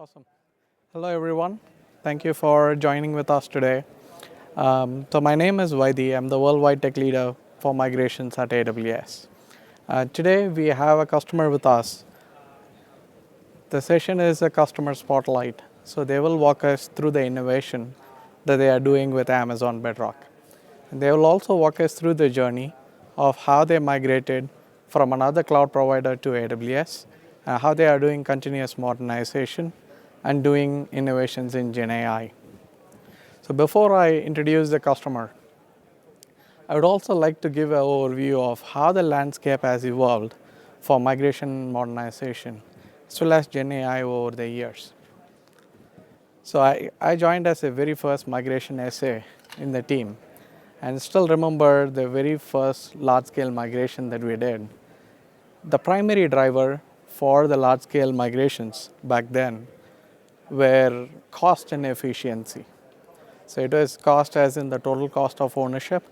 Awesome. Hello, everyone. Thank you for joining with us today. My name is Vaidi. I'm the worldwide tech leader for migrations at AWS. Today, we have a customer with us. The session is a customer spotlight. So they will walk us through the innovation that they are doing with Amazon Bedrock. And they will also walk us through the journey of how they migrated from another cloud provider to AWS, how they are doing continuous modernization, and doing innovations in Gen AI. So before I introduce the customer, I would also like to give an overview of how the landscape has evolved for migration and modernization, as well as Gen AI over the years. So I joined as a very first migration SA in the team, and still remember the very first large-scale migration that we did. The primary driver for the large-scale migrations back then were cost and efficiency. So it was cost as in the total cost of ownership,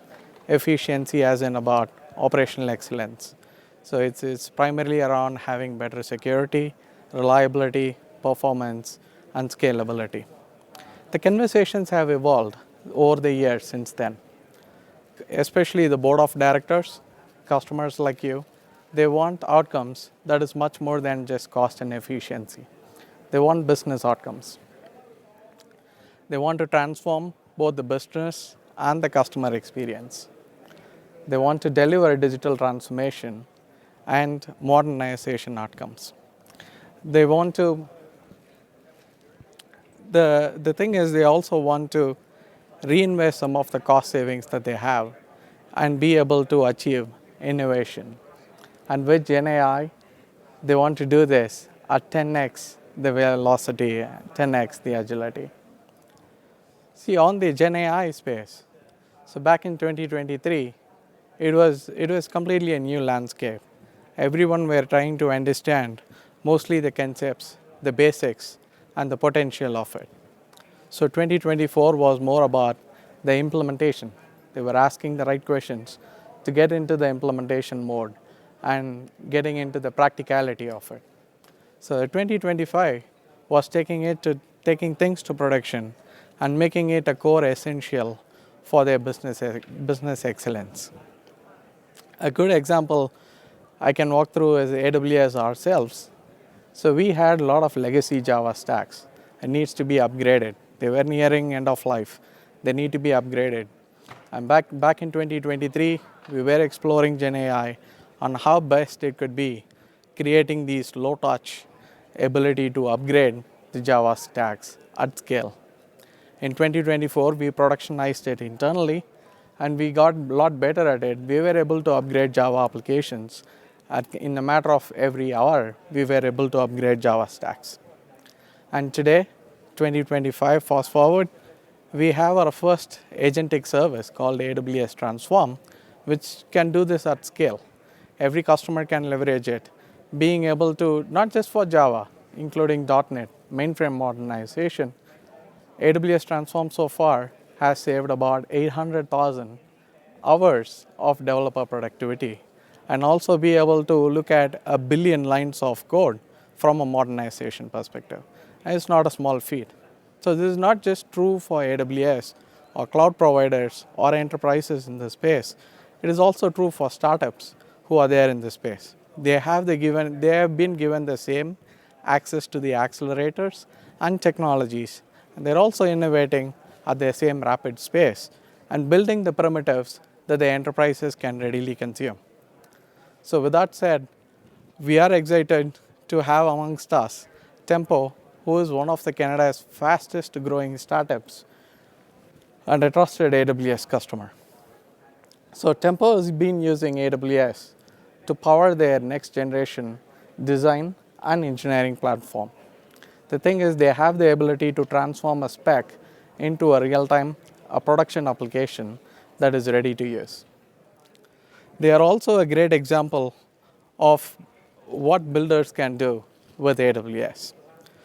efficiency as in about operational excellence. So it's primarily around having better security, reliability, performance, and scalability. The conversations have evolved over the years since then, especially the board of directors, customers like you. They want outcomes that is much more than just cost and efficiency. They want business outcomes. They want to transform both the business and the customer experience. They want to deliver digital transformation and modernization outcomes. They want to, the thing is, they also want to reinvest some of the cost savings that they have and be able to achieve innovation. And with Gen AI, they want to do this at 10x the velocity, 10x the agility. See, on the Gen AI space, so back in 2023, it was completely a new landscape. Everyone were trying to understand mostly the concepts, the basics, and the potential of it. So 2024 was more about the implementation. They were asking the right questions to get into the implementation mode and getting into the practicality of it. So 2025 was taking things to production and making it a core essential for their business excellence. A good example I can walk through is AWS ourselves. So we had a lot of legacy Java stacks. It needs to be upgraded. They were nearing end of life. They need to be upgraded. And back in 2023, we were exploring Gen AI on how best it could be, creating these low-touch ability to upgrade the Java stacks at scale. In 2024, we productionized it internally, and we got a lot better at it. We were able to upgrade Java applications. In a matter of every hour, we were able to upgrade Java stacks. And today, 2025, fast forward, we have our first agentic service called AWS Transform, which can do this at scale. Every customer can leverage it, being able to, not just for Java, including .NET, mainframe modernization. AWS Transform so far has saved about 800,000 hours of developer productivity, and also be able to look at 1 billion lines of code from a modernization perspective. And it's not a small feat. So this is not just true for AWS or cloud providers or enterprises in the space. It is also true for startups who are there in the space. They have been given the same access to the accelerators and technologies. And they're also innovating at the same rapid space and building the primitives that the enterprises can readily consume. So with that said, we are excited to have amongst us Tempo, who is one of the Canada's fastest growing startups and a trusted AWS customer. So Tempo has been using AWS to power their next generation design and engineering platform. The thing is, they have the ability to transform a spec into a real-time, a production application that is ready to use. They are also a great example of what builders can do with AWS.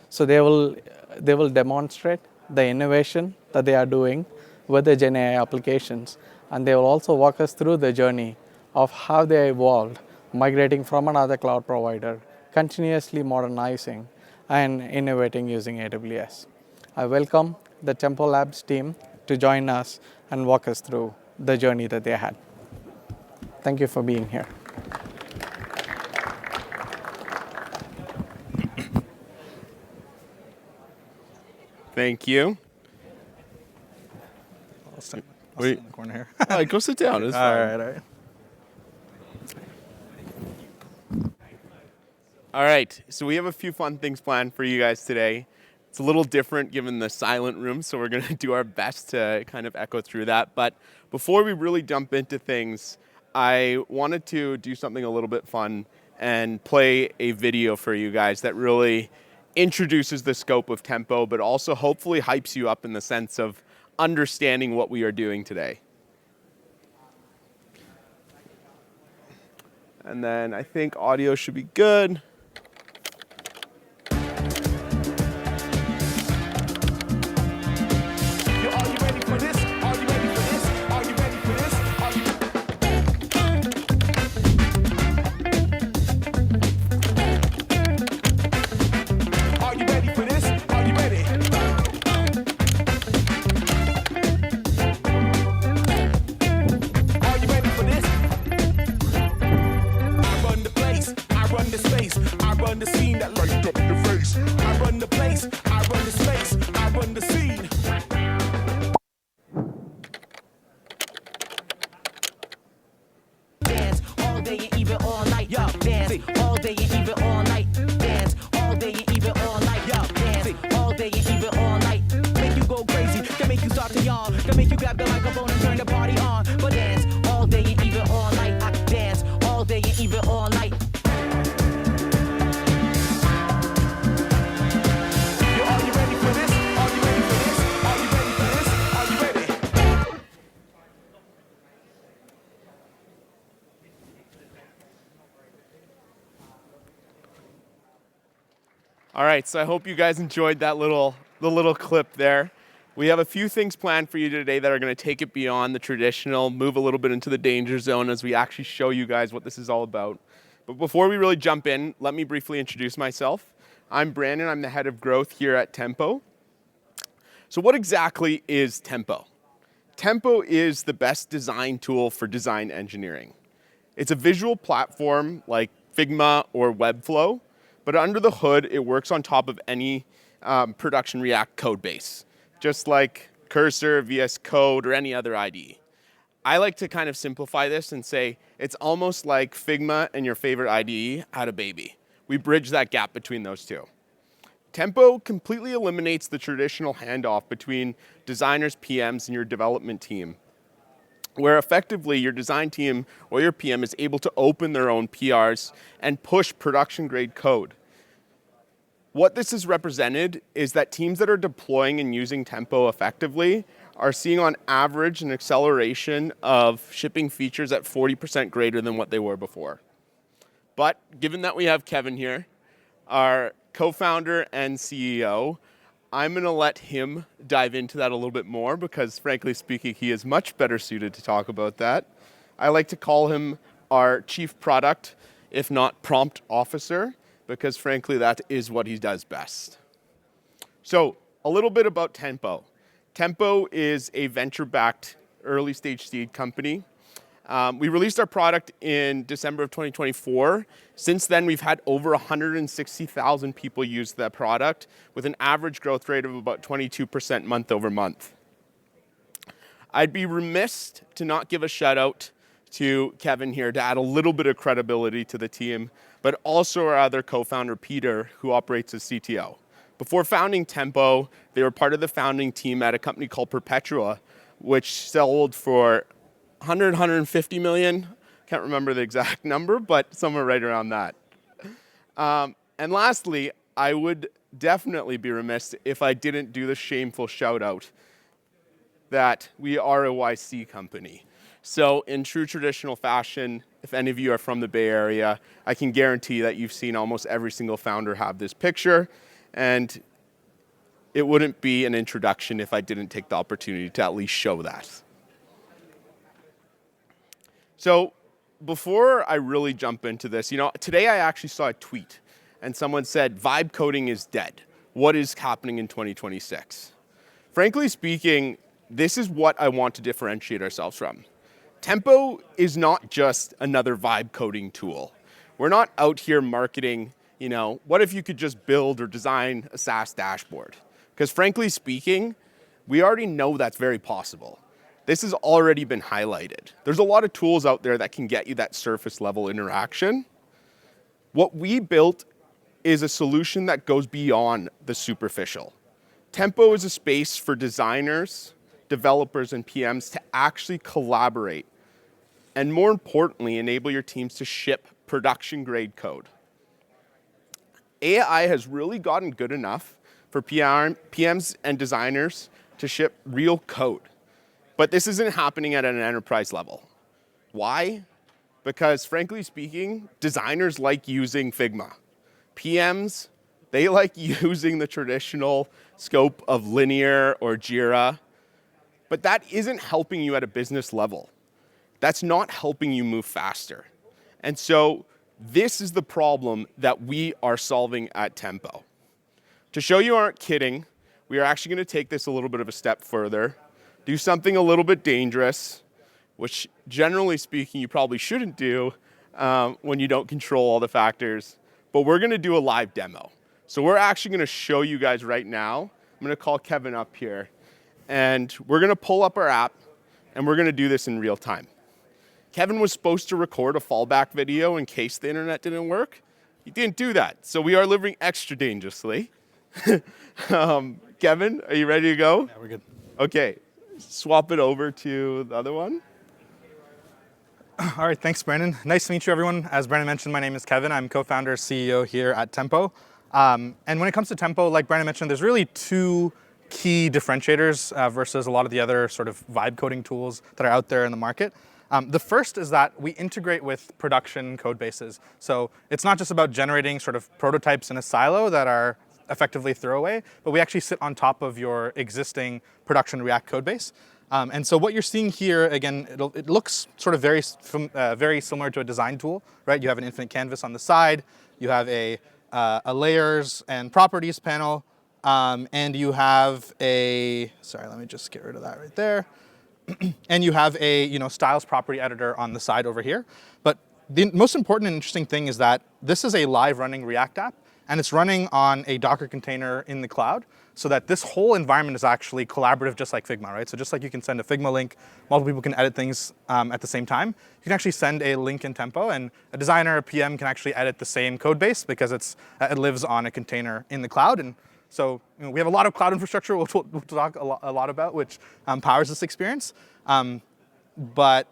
So they will demonstrate the innovation that they are doing with the Gen AI applications, and they will also walk us through the journey of how they evolved, migrating from another cloud provider, continuously modernizing, and innovating using AWS. I welcome the Tempo Labs team to join us and walk us through the journey that they had. Thank you for being here. Thank you. I'll sit in the corner here. All right, go sit down. It's fine. All right. All right, so we have a few fun things planned for you guys today. It's a little different given the silent room, so we're going to do our best to kind of echo through that. But before we really jump into things, I wanted to do something a little bit fun and play a video for you guys that really introduces the scope of Tempo, but also hopefully hypes you up in the sense of understanding what we are doing today. And then I think audio should be good. All right, so I hope you guys enjoyed that little clip there. We have a few things planned for you today that are going to take it beyond the traditional, move a little bit into the danger zone as we actually show you guys what this is all about. But before we really jump in, let me briefly introduce myself. I'm Brandon. I'm the head of growth here at Tempo. So what exactly is Tempo? Tempo is the best design tool for design engineering. It's a visual platform like Figma or Webflow, but under the hood, it works on top of any production React code base, just like Cursor, VS Code, or any other IDE. I like to kind of simplify this and say it's almost like Figma and your favorite IDE had a baby. We bridge that gap between those two. Tempo completely eliminates the traditional handoff between designers, PMs, and your development team, where effectively your design team or your PM is able to open their own PRs and push production-grade code. What this has represented is that teams that are deploying and using Tempo effectively are seeing on average an acceleration of shipping features at 40% greater than what they were before. But given that we have Kevin here, our co-founder and CEO, I'm going to let him dive into that a little bit more because, frankly speaking, he is much better suited to talk about that. I like to call him our chief product, if not prompt officer, because, frankly, that is what he does best. So a little bit about Tempo. Tempo is a venture-backed early-stage seed company. We released our product in December of 2024. Since then, we've had over 160,000 people use that product with an average growth rate of about 22% month over month. I'd be remiss to not give a shout out to Kevin here to add a little bit of credibility to the team, but also our other co-founder, Peter, who operates as CTO. Before founding Tempo, they were part of the founding team at a company called Perpetua, which sold for 150 million. Can't remember the exact number, but somewhere right around that. And lastly, I would definitely be remiss if I didn't do the shameful shout out that we are a YC company. So in true traditional fashion, if any of you are from the Bay Area, I can guarantee that you've seen almost every single founder have this picture, and it wouldn't be an introduction if I didn't take the opportunity to at least show that. So before I really jump into this, today I actually saw a tweet, and someone said, vibe coding is dead. What is happening in 2026? Frankly speaking, this is what I want to differentiate ourselves from. Tempo is not just another vibe coding tool. We're not out here marketing, what if you could just build or design a SaaS dashboard? Because frankly speaking, we already know that's very possible. This has already been highlighted. There's a lot of tools out there that can get you that surface level interaction. What we built is a solution that goes beyond the superficial. Tempo is a space for designers, developers, and PMs to actually collaborate, and more importantly, enable your teams to ship production-grade code. AI has really gotten good enough for PMs and designers to ship real code, but this isn't happening at an enterprise level. Why? Because frankly speaking, designers like using Figma. PMs, they like using the traditional scope of Linear or Jira, but that isn't helping you at a business level. That's not helping you move faster. And so this is the problem that we are solving at Tempo. To show you aren't kidding, we are actually going to take this a little bit of a step further, do something a little bit dangerous, which generally speaking you probably shouldn't do when you don't control all the factors, but we're going to do a live demo. So we're actually going to show you guys right now. I'm going to call Kevin up here, and we're going to pull up our app, and we're going to do this in real time. Kevin was supposed to record a fallback video in case the internet didn't work. He didn't do that, so we are living extra dangerously. Kevin, are you ready to go? Yeah, we're good. Okay, swap it over to the other one. All right, thanks, Brandon. Nice to meet you, everyone. As Brandon mentioned, my name is Kevin. I'm co-founder, CEO here at Tempo. And when it comes to Tempo, like Brandon mentioned, there's really two key differentiators versus a lot of the other sort of vibe coding tools that are out there in the market. The first is that we integrate with production code bases. So it's not just about generating sort of prototypes in a silo that are effectively throwaway, but we actually sit on top of your existing production React code base. And so what you're seeing here, again, it looks sort of very similar to a design tool, right? You have an infinite canvas on the side, you have a layers and properties panel, and you have sorry, let me just get rid of that right there. And you have a styles property editor on the side over here. But the most important and interesting thing is that this is a live running React app, and it's running on a Docker container in the cloud, so that this whole environment is actually collaborative, just like Figma, right? So just like you can send a Figma link, multiple people can edit things at the same time, you can actually send a link in Tempo, and a designer, a PM can actually edit the same code base because it lives on a container in the cloud. And so we have a lot of cloud infrastructure we'll talk a lot about, which powers this experience. But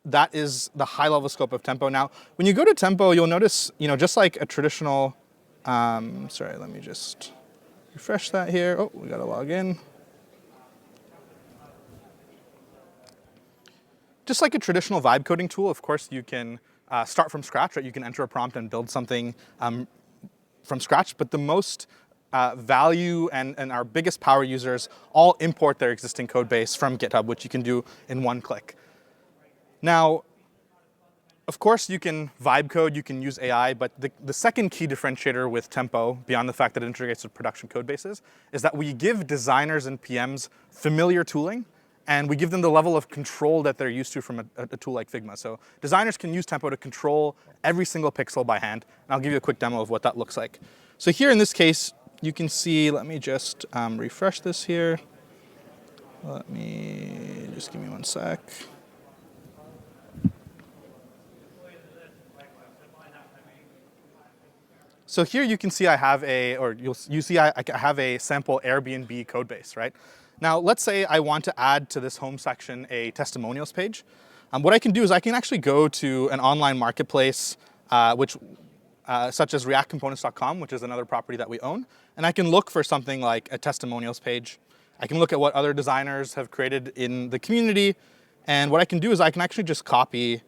that is the high-level scope of Tempo. Now, when you go to Tempo, you'll notice, just like a traditional, sorry, let me just refresh that here. Oh, we gotta log in. Just like a traditional vibe coding tool, of course, you can start from scratch, right? You can enter a prompt and build something from scratch, but the most value and our biggest power users all import their existing code base from GitHub, which you can do in one click. Now, of course, you can vibe code, you can use AI, but the second key differentiator with Tempo, beyond the fact that it integrates with production code bases, is that we give designers and PMs familiar tooling, and we give them the level of control that they're used to from a tool like Figma. So designers can use Tempo to control every single pixel by hand, and I'll give you a quick demo of what that looks like. So here in this case, you can see, let me just refresh this here. Let me, just give me one sec. So here you can see I have you see I have a sample Airbnb code base, right? Now let's say I want to add to this home section a testimonials page. What I can do is I can actually go to an online marketplace, such as reactcomponents.com, which is another property that we own, and I can look for something like a testimonials page. I can look at what other designers have created in the community, and what I can do is I can actually just copy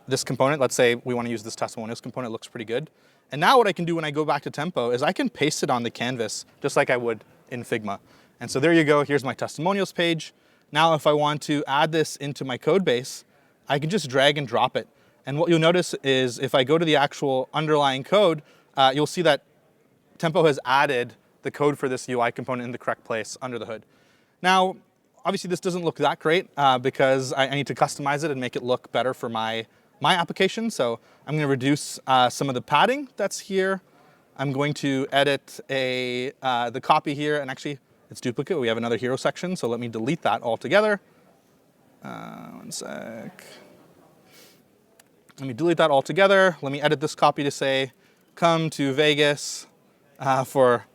this component. Let's say we want to use this testimonials component, it looks pretty good. And now what I can do when I go back to Tempo is I can paste it on the canvas just like I would in Figma. And so there you go, here's my testimonials page. Now if I want to add this into my code base, I can just drag and drop it. And what you'll notice is if I go to the actual underlying code, you'll see that Tempo has added the code for this UI component in the correct place under the hood. Now, obviously this doesn't look that great because I need to customize it and make it look better for my application. So I'm going to reduce some of the padding that's here. I'm going to edit the copy here, and actually it's duplicate. We have another hero section, so let me delete that altogether. One sec. Let me delete that altogether. Let me edit this copy to say, come to Vegas for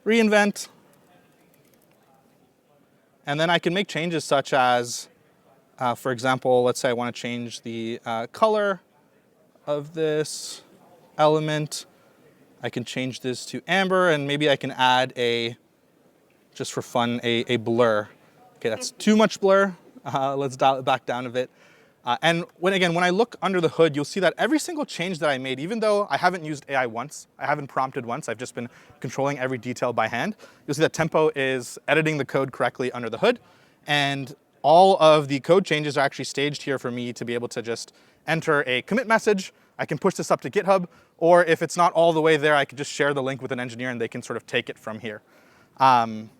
reInvent. And then I can make changes such as, for example, let's say I want to change the color of this element. I can change this to amber, and maybe I can add just for fun, a blur. Okay, that's too much blur. Let's dial it back down a bit. And when I look under the hood, you'll see that every single change that I made, even though I haven't used AI once, I haven't prompted once, I've just been controlling every detail by hand, you'll see that Tempo is editing the code correctly under the hood. And all of the code changes are actually staged here for me to be able to just enter a commit message. I can push this up to GitHub, or if it's not all the way there, I can just share the link with an engineer and they can sort of take it from here. And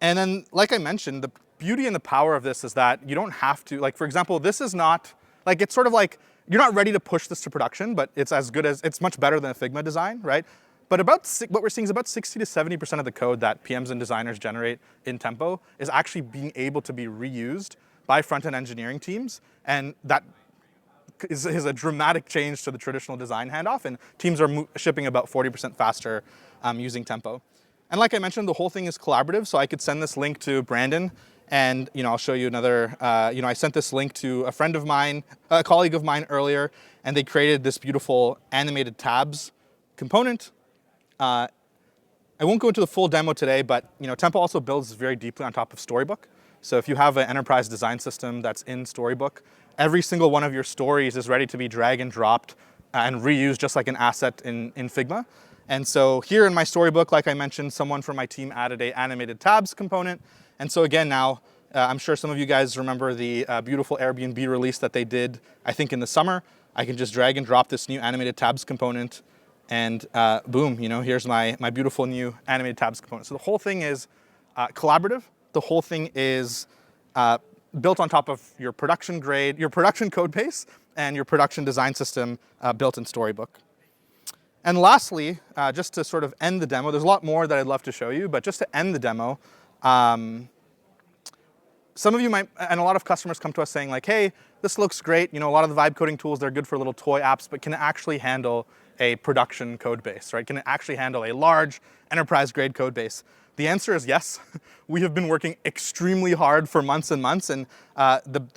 then, like I mentioned, the beauty and the power of this is that you don't have to, like, for example, this is not, like, it's sort of like, you're not ready to push this to production, but it's it's much better than a Figma design, right? But what we're seeing is about 60 to 70% of the code that PMs and designers generate in Tempo is actually being able to be reused by front-end engineering teams. And that is a dramatic change to the traditional design handoff. And teams are shipping about 40% faster using Tempo. And like I mentioned, the whole thing is collaborative. So I could send this link to Brandon, and I'll show you another. I sent this link to a friend of mine, a colleague of mine earlier, and they created this beautiful animated tabs component. I won't go into the full demo today, but Tempo also builds very deeply on top of Storybook. So if you have an enterprise design system that's in Storybook, every single one of your stories is ready to be drag and dropped and reused just like an asset in Figma. And so here in my Storybook, like I mentioned, someone from my team added an animated tabs component. And so again, now, I'm sure some of you guys remember the beautiful Airbnb release that they did, I think in the summer. I can just drag and drop this new animated tabs component, and boom, here's my beautiful new animated tabs component. So the whole thing is collaborative. The whole thing is built on top of your production code base, and your production design system built in Storybook. And lastly, just to sort of end the demo, there's a lot more that I'd love to show you, but just to end the demo, some of you might, and a lot of customers come to us saying like, hey, this looks great. A lot of the vibe coding tools, they're good for little toy apps, but can it actually handle a production code base, right? Can it actually handle a large enterprise grade code base? The answer is yes. We have been working extremely hard for months and months, and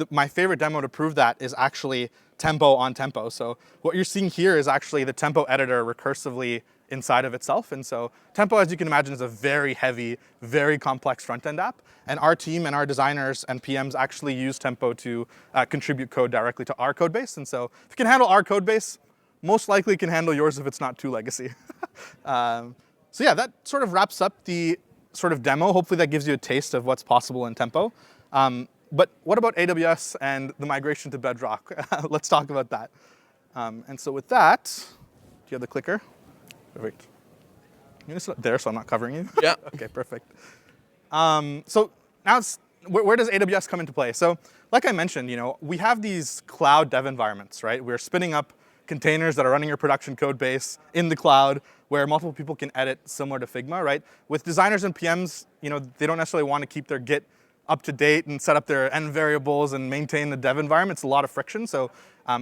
my favorite demo to prove that is actually Tempo on Tempo. So what you're seeing here is actually the Tempo editor recursively inside of itself. And so Tempo, as you can imagine, is a very heavy, very complex front-end app. And our team and our designers and PMs actually use Tempo to contribute code directly to our code base. And so if it can handle our code base, most likely it can handle yours if it's not too legacy. So yeah, that sort of wraps up the sort of demo. Hopefully that gives you a taste of what's possible in Tempo. But what about AWS and the migration to Bedrock? Let's talk about that. And so with that, do you have the clicker? Perfect. You're just there, so I'm not covering you? Yeah. Okay, perfect. So now where does AWS come into play? So like I mentioned, we have these cloud dev environments, right? We're spinning up containers that are running your production code base in the cloud where multiple people can edit, similar to Figma, right? With designers and PMs, they don't necessarily want to keep their Git up to date and set up their end variables and maintain the dev environment. It's a lot of friction. So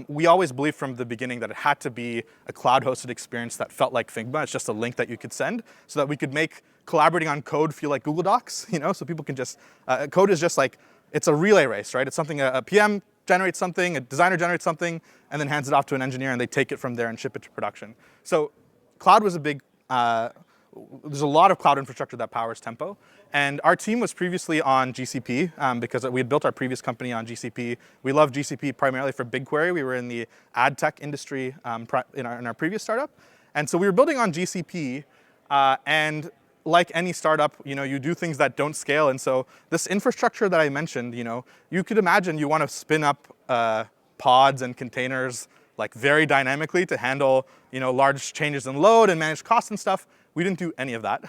we always believed from the beginning that it had to be a cloud-hosted experience that felt like Figma. It's just a link that you could send so that we could make collaborating on code feel like Google Docs, so people can just, code is just like, it's a relay race, right? It's something a PM generates something, a designer generates something, and then hands it off to an engineer, and they take it from there and ship it to production. So cloud was a big, there's a lot of cloud infrastructure that powers Tempo. And our team was previously on GCP because we had built our previous company on GCP. We love GCP primarily for BigQuery. We were in the ad tech industry in our previous startup. And so we were building on GCP. And like any startup, you do things that don't scale. And so this infrastructure that I mentioned, you could imagine you want to spin up pods and containers like very dynamically to handle large changes in load and manage costs and stuff. We didn't do any of that.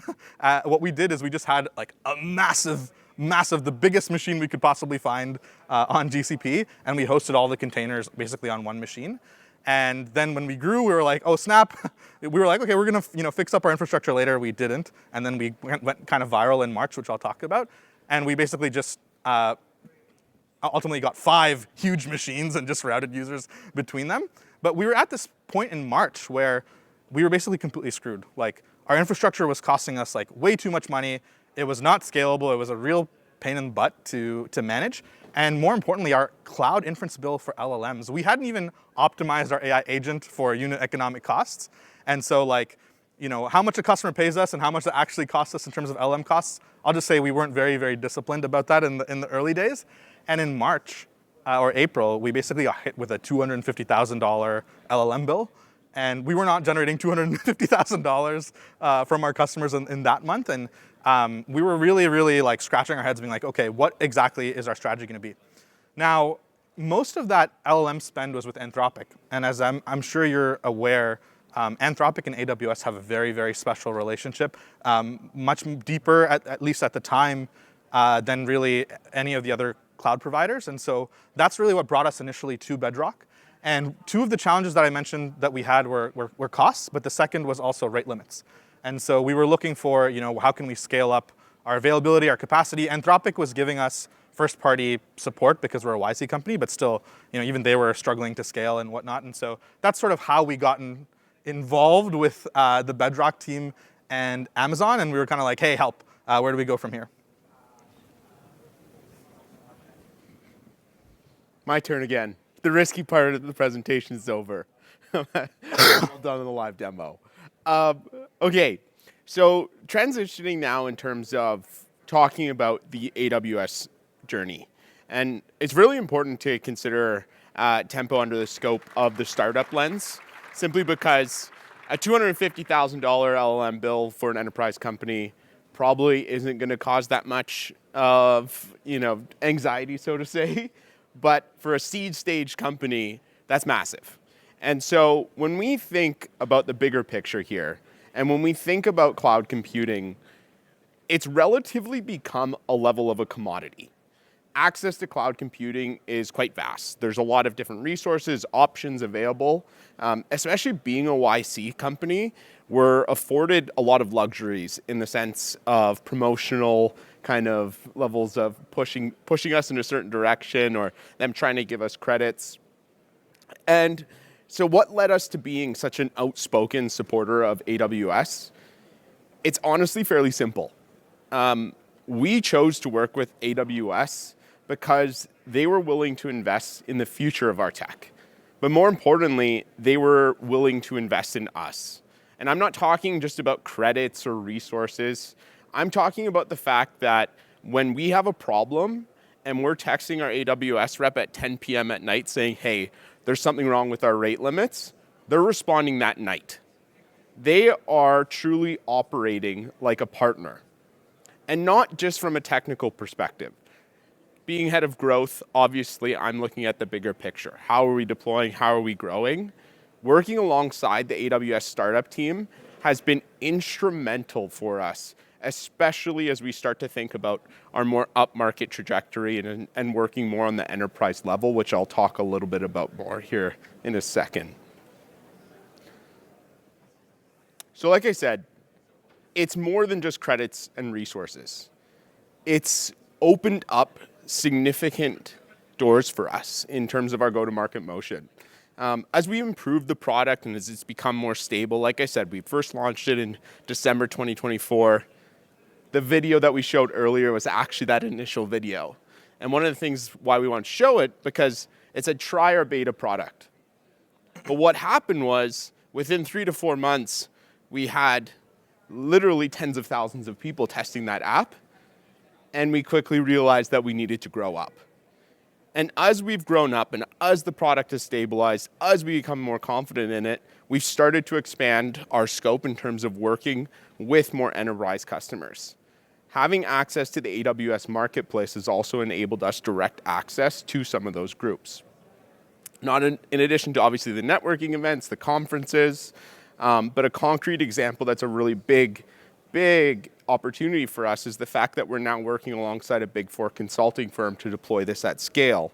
What we did is we just had like a massive, the biggest machine we could possibly find on GCP, and we hosted all the containers basically on one machine. And then when we grew, we were like, oh snap. We were like, okay, we're gonna fix up our infrastructure later. We didn't, and then we went kind of viral in March, which I'll talk about. And we basically just ultimately got 5 huge machines and just routed users between them. But we were at this point in March where we were basically completely screwed. Like our infrastructure was costing us like way too much money. It was not scalable. It was a real pain in the butt to manage. And more importantly, our cloud inference bill for LLMs, we hadn't even optimized our AI agent for unit economic costs. And so like, how much a customer pays us and how much it actually costs us in terms of LLM costs, I'll just say we weren't very, very disciplined about that in the early days. And in March or April, we basically got hit with a $250,000 LLM bill. And we were not generating $250,000 from our customers in that month. And we were really, really like scratching our heads being like, okay, what exactly is our strategy going to be? Now, most of that LLM spend was with Anthropic. And as I'm sure you're aware, Anthropic and AWS have a very, very special relationship, much deeper, at least at the time, than really any of the other cloud providers. And so that's really what brought us initially to Bedrock. And 2 of the challenges that I mentioned that we had were costs, but the second was also rate limits. And so we were looking for, how can we scale up our availability, our capacity. Anthropic was giving us first-party support because we're a YC company, but still, even they were struggling to scale and whatnot. And so that's sort of how we got involved with the Bedrock team and Amazon. And we were kind of like, hey, help. Where do we go from here? My turn again. The risky part of the presentation is over. Well done on the live demo. Okay, so transitioning now in terms of talking about the AWS journey. And it's really important to consider Tempo under the scope of the startup lens, simply because a $250,000 LLM bill for an enterprise company probably isn't going to cause that much of anxiety, so to say. But for a seed stage company, that's massive. And so when we think about the bigger picture here, and when we think about cloud computing, it's relatively become a level of a commodity. Access to cloud computing is quite vast. There's a lot of different resources, options available. Especially being a YC company, we're afforded a lot of luxuries in the sense of promotional kind of levels of pushing us in a certain direction, or them trying to give us credits. And so what led us to being such an outspoken supporter of AWS? It's honestly fairly simple. We chose to work with AWS because they were willing to invest in the future of our tech. But more importantly, they were willing to invest in us. And I'm not talking just about credits or resources. I'm talking about the fact that when we have a problem and we're texting our AWS rep at 10 p.m. at night saying, hey, there's something wrong with our rate limits, they're responding that night. They are truly operating like a partner. And not just from a technical perspective. Being head of growth, obviously, I'm looking at the bigger picture. How are we deploying? How are we growing? Working alongside the AWS startup team has been instrumental for us, especially as we start to think about our more upmarket trajectory and working more on the enterprise level, which I'll talk a little bit about more here in a second. So like I said, it's more than just credits and resources. It's opened up significant doors for us in terms of our go-to-market motion. As we improve the product and as it's become more stable, like I said, we first launched it in December 2024. The video that we showed earlier was actually that initial video. And one of the things why we want to show it, because it's a try or beta product. But what happened was, within 3 to 4 months, we had literally tens of thousands of people testing that app, and we quickly realized that we needed to grow up. And as we've grown up and as the product has stabilized, as we become more confident in it, we've started to expand our scope in terms of working with more enterprise customers. Having access to the AWS marketplace has also enabled us direct access to some of those groups. Not in addition to obviously the networking events, the conferences, but a concrete example that's a really big opportunity for us is the fact that we're now working alongside a Big Four consulting firm to deploy this at scale.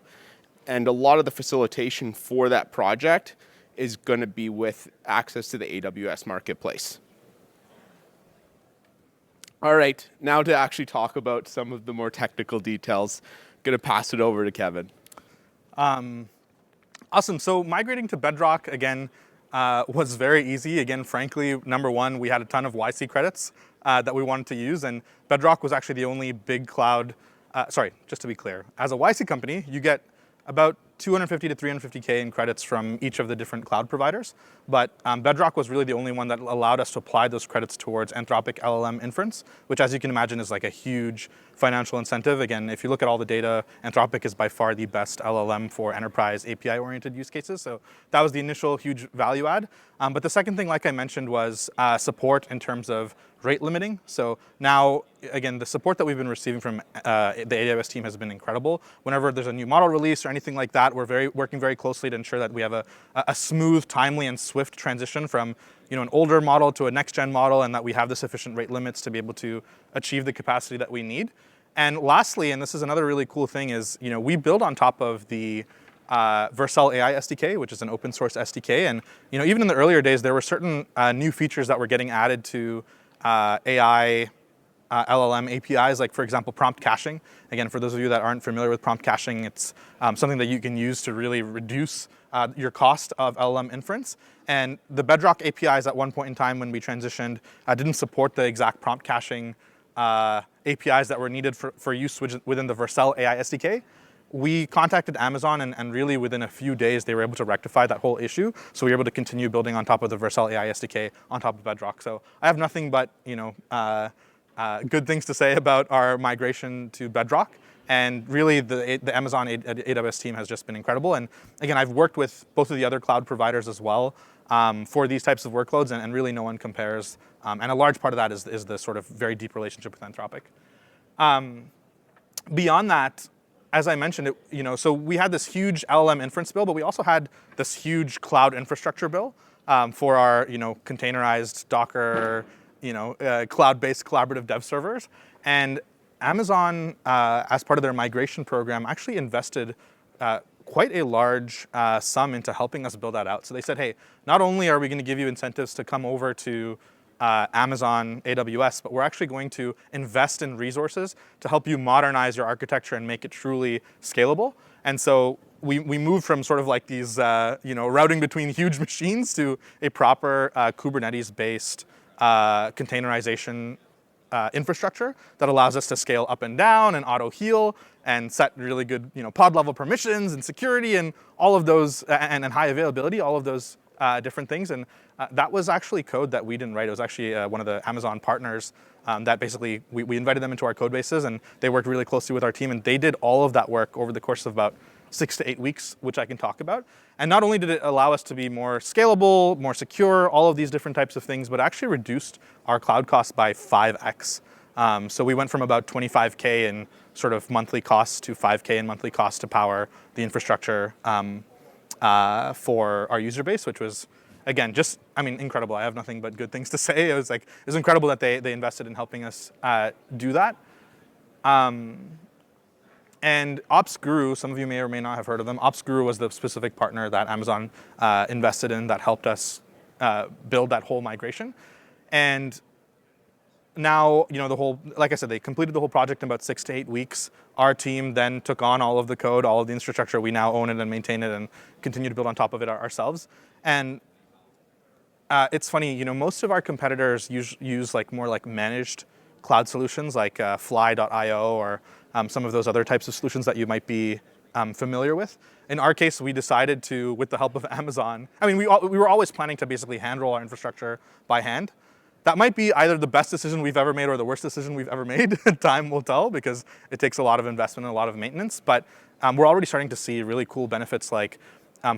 And a lot of the facilitation for that project is going to be with access to the AWS marketplace. All right, now to actually talk about some of the more technical details, I'm going to pass it over to Kevin. Awesome. So migrating to Bedrock, again, was very easy. Again, frankly, number one, we had a ton of YC credits that we wanted to use, and Bedrock was actually the only big cloud. Sorry, just to be clear, as a YC company, you get about 250 to 350K in credits from each of the different cloud providers. But Bedrock was really the only one that allowed us to apply those credits towards Anthropic LLM inference, which, as you can imagine, is like a huge financial incentive. Again, if you look at all the data, Anthropic is by far the best LLM for enterprise API-oriented use cases. So that was the initial huge value add. But the second thing, like I mentioned, was support in terms of rate limiting. So now, again, the support that we've been receiving from the AWS team has been incredible. Whenever there's a new model release or anything like that, we're working very closely to ensure that we have a smooth, timely, and swift transition from an older model to a next-gen model, and that we have the sufficient rate limits to be able to achieve the capacity that we need. And lastly, and this is another really cool thing, is we build on top of the Vercel AI SDK, which is an open source SDK. And even in the earlier days, there were certain new features that were getting added to AI LLM APIs, like, for example, prompt caching. Again, for those of you that aren't familiar with prompt caching, it's something that you can use to really reduce your cost of LLM inference. And the Bedrock APIs at one point in time when we transitioned didn't support the exact prompt caching APIs that were needed for use within the Vercel AI SDK. We contacted Amazon, and really within a few days, they were able to rectify that whole issue. So we were able to continue building on top of the Vercel AI SDK on top of Bedrock. So I have nothing but good things to say about our migration to Bedrock. And really, the Amazon AWS team has just been incredible. And again, I've worked with both of the other cloud providers as well for these types of workloads, and really no one compares. And a large part of that is the sort of very deep relationship with Anthropic. Beyond that, as I mentioned, so we had this huge LLM inference bill, but we also had this huge cloud infrastructure bill for our containerized Docker, cloud-based collaborative dev servers. And Amazon, as part of their migration program, actually invested quite a large sum into helping us build that out. So they said, hey, not only are we going to give you incentives to come over to Amazon AWS, but we're actually going to invest in resources to help you modernize your architecture and make it truly scalable. And so we moved from sort of like these routing between huge machines to a proper Kubernetes-based containerization infrastructure that allows us to scale up and down and auto heal and set really good pod level permissions and security and all of those and high availability, all of those different things. And that was actually code that we didn't write. It was actually one of the Amazon partners that basically we invited them into our code bases, and they worked really closely with our team, and they did all of that work over the course of about 6 to 8 weeks, which I can talk about. And not only did it allow us to be more scalable, more secure, all of these different types of things, but actually reduced our cloud costs by 5x. So we went from about 25K in sort of monthly costs to 5K in monthly costs to power the infrastructure for our user base, which was, again, just, incredible. I have nothing but good things to say. It was incredible that they invested in helping us do that. And OpsGuru, some of you may or may not have heard of them. OpsGuru was the specific partner that Amazon invested in that helped us build that whole migration. And now, like I said, they completed the whole project in about 6 to 8 weeks. Our team then took on all of the code, all of the infrastructure. We now own it and maintain it and continue to build on top of it ourselves. And it's funny, most of our competitors use more like managed cloud solutions like fly.io or some of those other types of solutions that you might be familiar with. In our case, we decided to, with the help of Amazon, we were always planning to basically hand roll our infrastructure by hand. That might be either the best decision we've ever made or the worst decision we've ever made. Time will tell, because it takes a lot of investment and a lot of maintenance. But we're already starting to see really cool benefits like,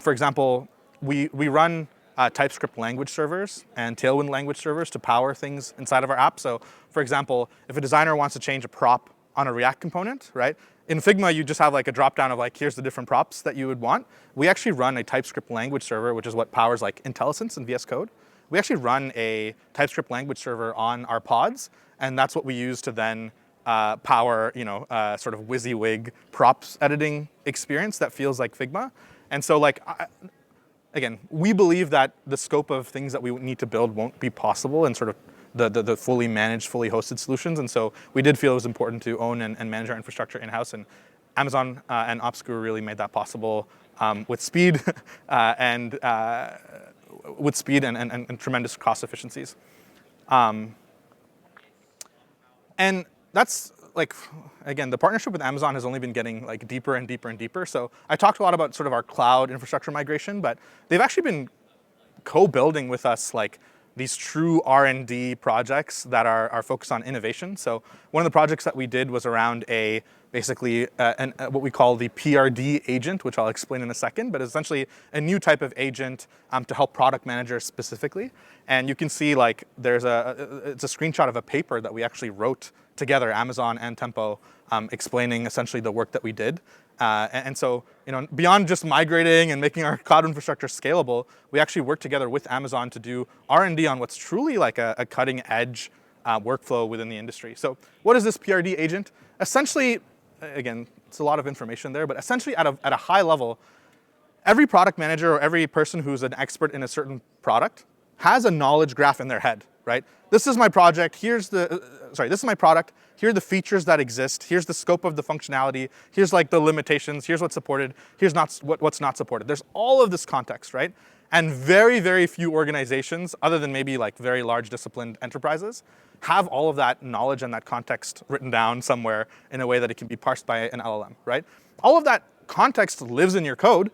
for example, we run TypeScript language servers and Tailwind language servers to power things inside of our app. So, for example, if a designer wants to change a prop on a React component, right? In Figma, you just have like a drop-down of like, here's the different props that you would want. We actually run a TypeScript language server, which is what powers like IntelliSense and VS Code. We actually run a TypeScript language server on our pods, and that's what we use to then power, sort of WYSIWYG props editing experience that feels like Figma. And so like, again, we believe that the scope of things that we need to build won't be possible in sort of the fully managed, fully hosted solutions. And so we did feel it was important to own and manage our infrastructure in-house. And Amazon and OpsGuru really made that possible with speed and tremendous cost efficiencies. And that's like, again, the partnership with Amazon has only been getting like deeper and deeper and deeper. So I talked a lot about sort of our cloud infrastructure migration, but they've actually been co-building with us like these true R&D projects that are focused on innovation. So one of the projects that we did was around basically what we call the PRD agent, which I'll explain in a second, but essentially a new type of agent to help product managers specifically. And you can see like it's a screenshot of a paper that we actually wrote together, Amazon and Tempo, explaining essentially the work that we did. And so, beyond just migrating and making our cloud infrastructure scalable, we actually worked together with Amazon to do R&D on what's truly like a cutting edge workflow within the industry. So what is this PRD agent? Essentially, again, it's a lot of information there, but essentially at a high level, every product manager or every person who's an expert in a certain product has a knowledge graph in their head, right? This is my project, this is my product, here are the features that exist, here's the scope of the functionality, here's like the limitations, here's what's supported, here's what's not supported. There's all of this context, right? And very, very few organizations, other than maybe like very large disciplined enterprises, have all of that knowledge and that context written down somewhere in a way that it can be parsed by an LLM, right? All of that context lives in your code,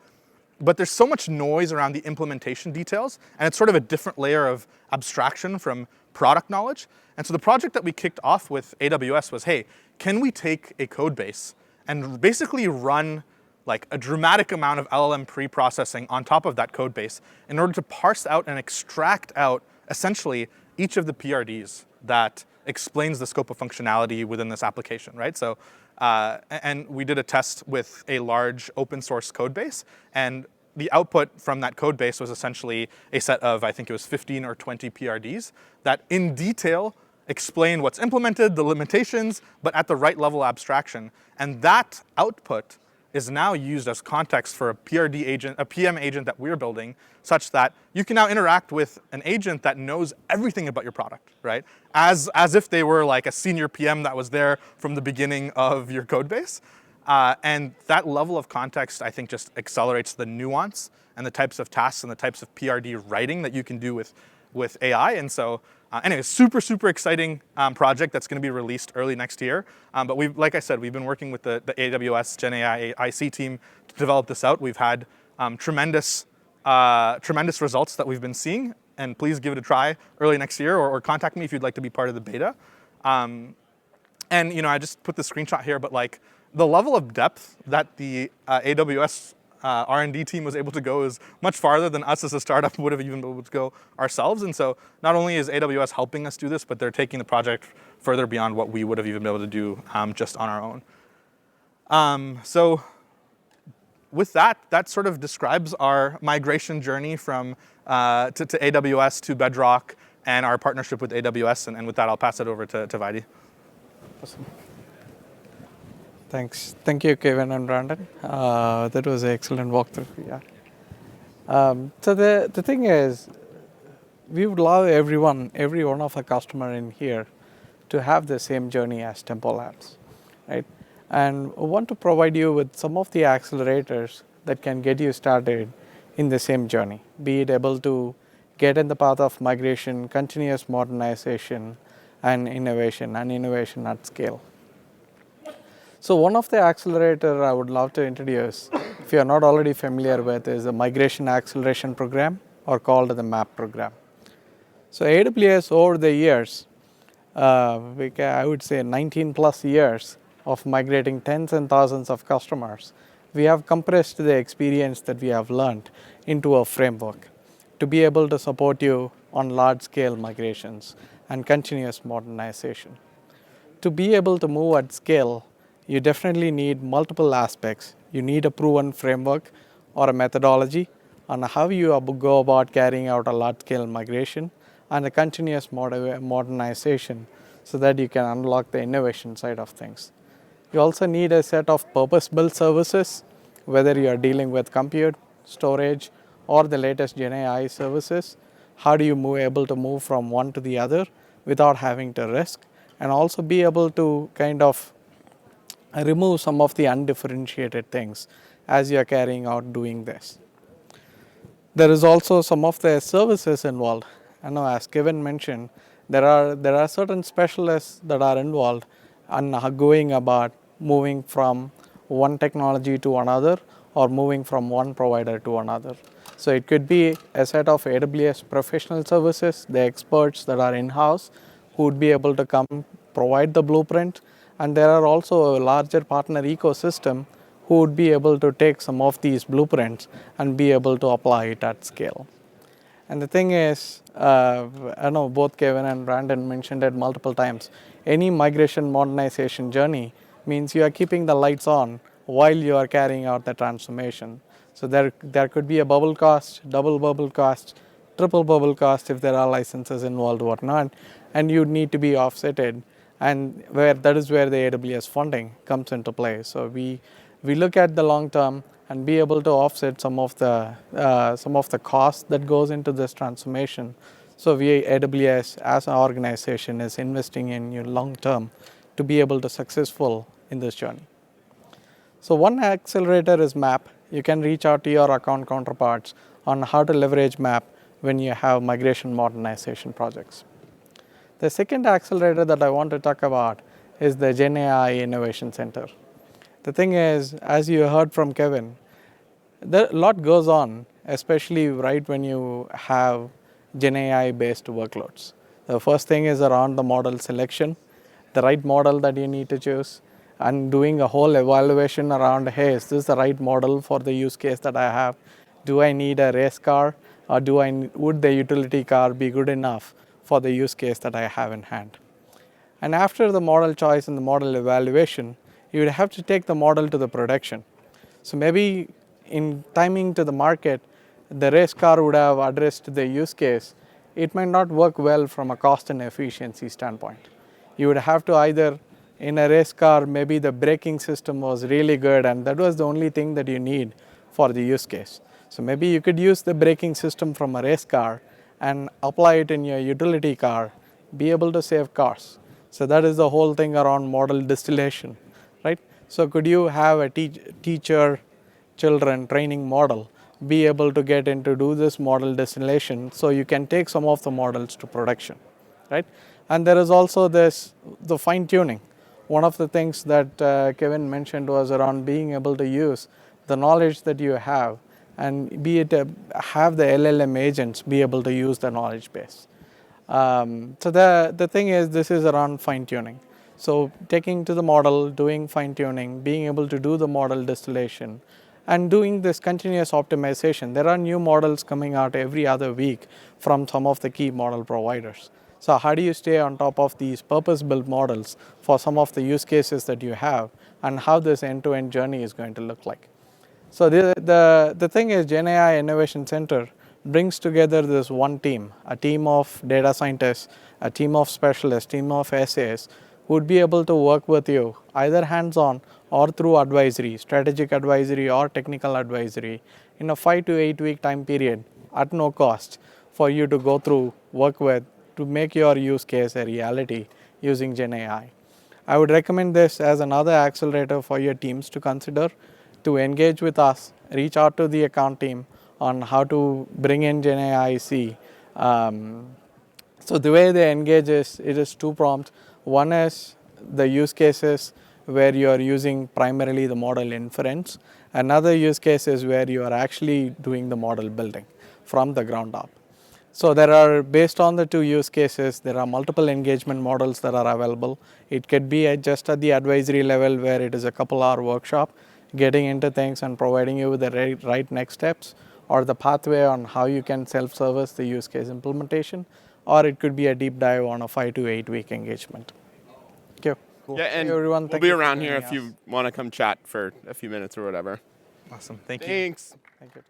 but there's so much noise around the implementation details, and it's sort of a different layer of abstraction from product knowledge. And so the project that we kicked off with AWS was, hey, can we take a code base and basically run like a dramatic amount of LLM pre-processing on top of that code base in order to parse out and extract out essentially each of the PRDs that explains the scope of functionality within this application, right? So, and we did a test with a large open source code base, and the output from that code base was essentially a set of, I think it was 15 or 20 PRDs that in detail explain what's implemented, the limitations, but at the right level of abstraction. And that output is now used as context for a PRD agent, a PM agent that we're building, such that you can now interact with an agent that knows everything about your product, right? As if they were like a senior PM that was there from the beginning of your code base. And that level of context, I think, just accelerates the nuance and the types of tasks and the types of PRD writing that you can do with AI. And so, anyway, super, super exciting project that's going to be released early next year. But like I said, we've been working with the AWS Gen AI IC team to develop this out. We've had tremendous results that we've been seeing. And please give it a try early next year, or contact me if you'd like to be part of the beta. And I just put the screenshot here, but like, the level of depth that the AWS R&D team was able to go is much farther than us as a startup would have even been able to go ourselves. And so not only is AWS helping us do this, but they're taking the project further beyond what we would have even been able to do just on our own. So with that sort of describes our migration journey from to AWS to Bedrock and our partnership with AWS. And with that, I'll pass it over to Vaidi. Awesome. Thanks. Thank you, Kevin and Brandon. That was an excellent walkthrough. Yeah. So the thing is, we would love every one of our customer in here to have the same journey as Tempo Labs, right? And we want to provide you with some of the accelerators that can get you started in the same journey, be it able to get in the path of migration, continuous modernization, and innovation at scale. So one of the accelerator I would love to introduce, if you are not already familiar with, is the Migration Acceleration Program, or called the MAP program. So AWS over the years, I would say 19 plus years of migrating tens and thousands of customers, we have compressed the experience that we have learned into a framework to be able to support you on large scale migrations and continuous modernization. to be able to move at scale, you definitely need multiple aspects. You need a proven framework or a methodology on how you go about carrying out a large-scale migration and a continuous modernization so that you can unlock the innovation side of things. You also need a set of purpose-built services, whether you are dealing with compute, storage, or the latest Gen AI services. How do you able to move from one to the other without having to risk, and also be able to kind of remove some of the undifferentiated things as you are carrying out doing this. There is also some of the services involved. I know, as Kevin mentioned, there are certain specialists that are involved and going about moving from one technology to another or moving from one provider to another. So it could be a set of AWS professional services, the experts that are in-house who would be able to come provide the blueprint, and there are also a larger partner ecosystem who would be able to take some of these blueprints and be able to apply it at scale. And the thing is, I know both Kevin and Brandon mentioned it multiple times, any migration modernization journey means you are keeping the lights on while you are carrying out the transformation. So there could be a bubble cost, double bubble cost, triple bubble cost if there are licenses involved or not, and you need to be offsetted, and that is where the AWS funding comes into play. So we look at the long term and be able to offset some of the cost that goes into this transformation. So AWS as an organization is investing in you long term to be able to successful in this journey. So one accelerator is MAP. You can reach out to your account counterparts on how to leverage MAP when you have migration modernization projects. The second accelerator that I want to talk about is the Gen AI Innovation Center. The thing is, as you heard from Kevin, a lot goes on, especially right when you have Gen AI based workloads. The first thing is around the model selection, the right model that you need to choose, and doing a whole evaluation around, hey, is this the right model for the use case that I have? Do I need a race car, or would the utility car be good enough for the use case that I have in hand? And after the model choice and the model evaluation, you would have to take the model to the production. So maybe in timing to the market, the race car would have addressed the use case. It might not work well from a cost and efficiency standpoint. You would have to either, in a race car, maybe the braking system was really good and that was the only thing that you need for the use case. So maybe you could use the braking system from a race car and apply it in your utility car, be able to save costs. So that is the whole thing around model distillation, right? So could you have a teacher children training model be able to get into do this model distillation so you can take some of the models to production, right? And there is also the fine tuning. One of the things that Kevin mentioned was around being able to use the knowledge that you have and have the LLM agents be able to use the knowledge base. So the thing is, this is around fine tuning. So taking to the model, doing fine tuning, being able to do the model distillation, and doing this continuous optimization. There are new models coming out every other week from some of the key model providers. So how do you stay on top of these purpose-built models for some of the use cases that you have, and how this end-to-end journey is going to look like? So the thing is, Gen AI Innovation Center brings together this one team, a team of data scientists, a team of specialists, team of SAs, who would be able to work with you either hands-on or through advisory, strategic advisory or technical advisory in a 5 to 8 week time period at no cost for you to go through, work with, to make your use case a reality using Gen AI. I would recommend this as another accelerator for your teams to consider, to engage with us, reach out to the account team on how to bring in Gen AI C. So the way they engage it is two prompts. One is the use cases where you are using primarily the model inference. Another use case is where you are actually doing the model building from the ground up. So there are, based on the two use cases, there are multiple engagement models that are available. It could be just at the advisory level where it is a couple-hour workshop, getting into things and providing you with the right next steps, or the pathway on how you can self-service the use case implementation, or it could be a deep dive on a 5 to 8 week engagement. Thank you. Cool. Yeah, and everyone. we'll Thank be you for around here joining if us. you want to come chat for a few minutes or whatever. Awesome. Thank you. Thanks. Thank you.